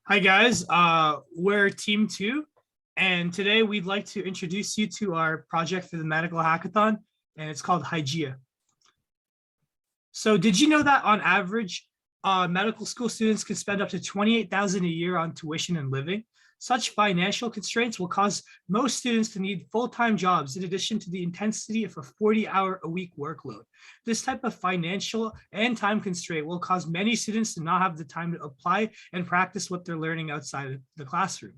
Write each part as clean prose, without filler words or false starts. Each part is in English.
Hi guys, we're Team 2, and today we'd like to introduce you to our project for the medical hackathon, and it's called Hygeia. So did you know that on average, medical school students can spend up to $28,000 a year on tuition and living? Such financial constraints will cause most students to need full-time jobs in addition to the intensity of a 40-hour-a-week workload. This type of financial and time constraint will cause many students to not have the time to apply and practice what they're learning outside of the classroom.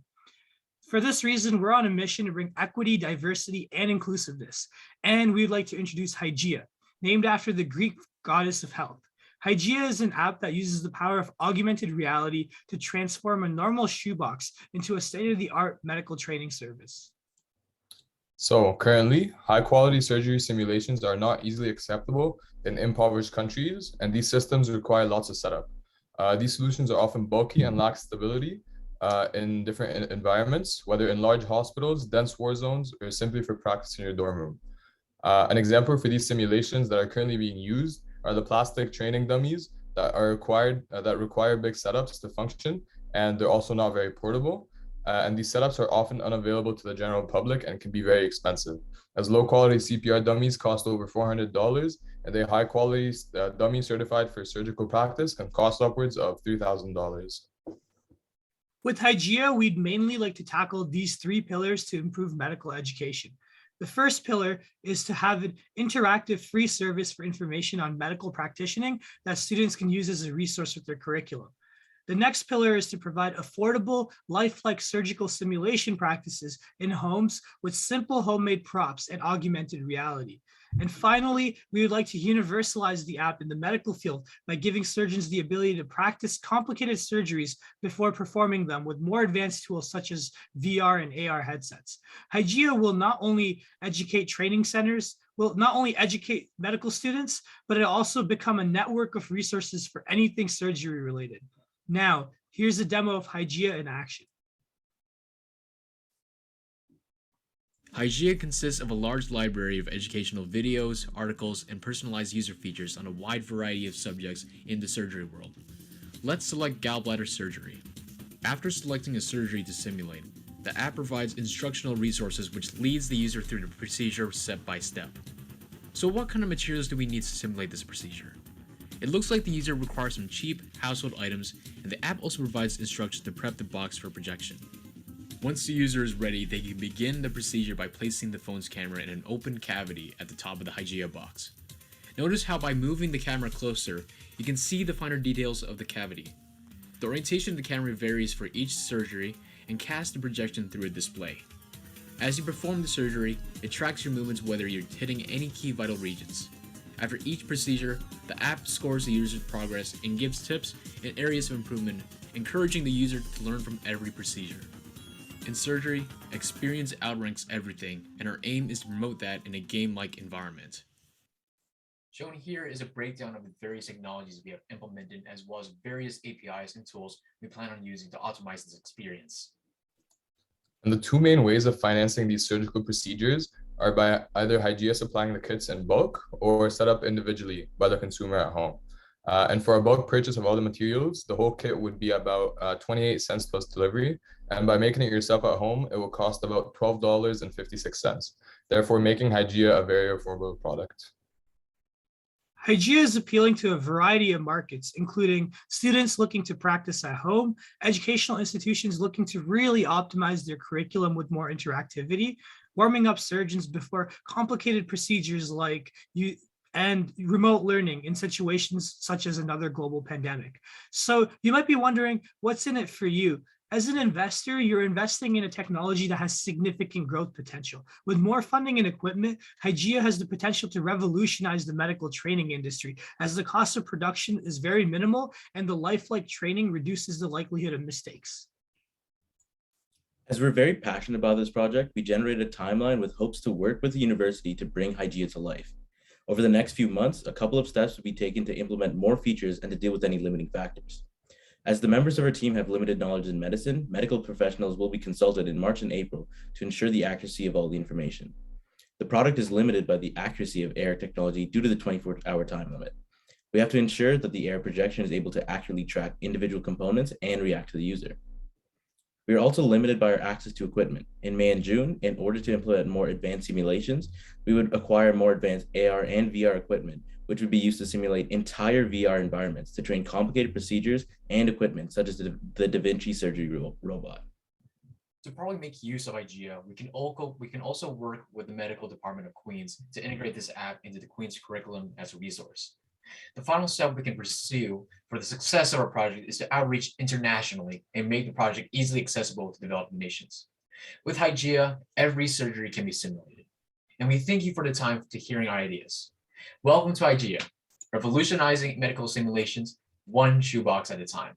For this reason, we're on a mission to bring equity, diversity, and inclusiveness. And we'd like to introduce Hygeia, named after the Greek goddess of health. Hygeia is an app that uses the power of augmented reality to transform a normal shoebox into a state-of-the-art medical training service. So currently, high-quality surgery simulations are not easily acceptable in impoverished countries, and these systems require lots of setup. These solutions are often bulky and lack stability in different environments, whether in large hospitals, dense war zones, or simply for practice in your dorm room. An example for these simulations that are currently being used are the plastic training dummies that require big setups to function, and they're also not very portable. And these setups are often unavailable to the general public and can be very expensive, as low-quality CPR dummies cost over $400, and a high-quality dummy certified for surgical practice can cost upwards of $3,000. With Hygeia, we'd mainly like to tackle these three pillars to improve medical education. The first pillar is to have an interactive free service for information on medical practicing that students can use as a resource with their curriculum. The next pillar is to provide affordable, lifelike surgical simulation practices in homes with simple homemade props and augmented reality. And finally, we would like to universalize the app in the medical field by giving surgeons the ability to practice complicated surgeries before performing them with more advanced tools such as VR and AR headsets. Hygeia will not only educate medical students, but it'll also become a network of resources for anything surgery related. Now, here's a demo of Hygeia in action. Hygeia consists of a large library of educational videos, articles, and personalized user features on a wide variety of subjects in the surgery world. Let's select gallbladder surgery. After selecting a surgery to simulate, the app provides instructional resources which leads the user through the procedure step by step. So what kind of materials do we need to simulate this procedure? It looks like the user requires some cheap household items, and the app also provides instructions to prep the box for projection. Once the user is ready, they can begin the procedure by placing the phone's camera in an open cavity at the top of the Hygeia box. Notice how by moving the camera closer, you can see the finer details of the cavity. The orientation of the camera varies for each surgery and casts the projection through a display. As you perform the surgery, it tracks your movements whether you're hitting any key vital regions. After each procedure, the app scores the user's progress and gives tips and areas of improvement, encouraging the user to learn from every procedure. In surgery, experience outranks everything, and our aim is to promote that in a game-like environment. Shown here is a breakdown of the various technologies we have implemented, as well as various APIs and tools we plan on using to optimize this experience. And the two main ways of financing these surgical procedures are by either Hygeia supplying the kits in bulk or set up individually by the consumer at home. And for a bulk purchase of all the materials, the whole kit would be about 28 cents plus delivery. And by making it yourself at home, it will cost about $12.56. Therefore, making Hygeia a very affordable product. Hygeia is appealing to a variety of markets, including students looking to practice at home, educational institutions looking to really optimize their curriculum with more interactivity, warming up surgeons before complicated procedures and remote learning in situations such as another global pandemic. So you might be wondering, what's in it for you? As an investor, you're investing in a technology that has significant growth potential. With more funding and equipment, Hygeia has the potential to revolutionize the medical training industry, as the cost of production is very minimal and the lifelike training reduces the likelihood of mistakes. As we're very passionate about this project, we generated a timeline with hopes to work with the university to bring Hygeia to life. Over the next few months, a couple of steps will be taken to implement more features and to deal with any limiting factors. As the members of our team have limited knowledge in medicine, medical professionals will be consulted in March and April to ensure the accuracy of all the information. The product is limited by the accuracy of AR technology due to the 24-hour time limit. We have to ensure that the AR projection is able to accurately track individual components and react to the user. We are also limited by our access to equipment. In May and June, in order to implement more advanced simulations, we would acquire more advanced AR and VR equipment, which would be used to simulate entire VR environments to train complicated procedures and equipment, such as the Da Vinci surgery robot. To probably make use of Hygeia, we can also work with the medical department of Queens to integrate this app into the Queens curriculum as a resource. The final step we can pursue for the success of our project is to outreach internationally and make the project easily accessible to developing nations. With Hygeia, every surgery can be simulated. And we thank you for the time to hearing our ideas. Welcome to Hygeia, revolutionizing medical simulations, one shoebox at a time.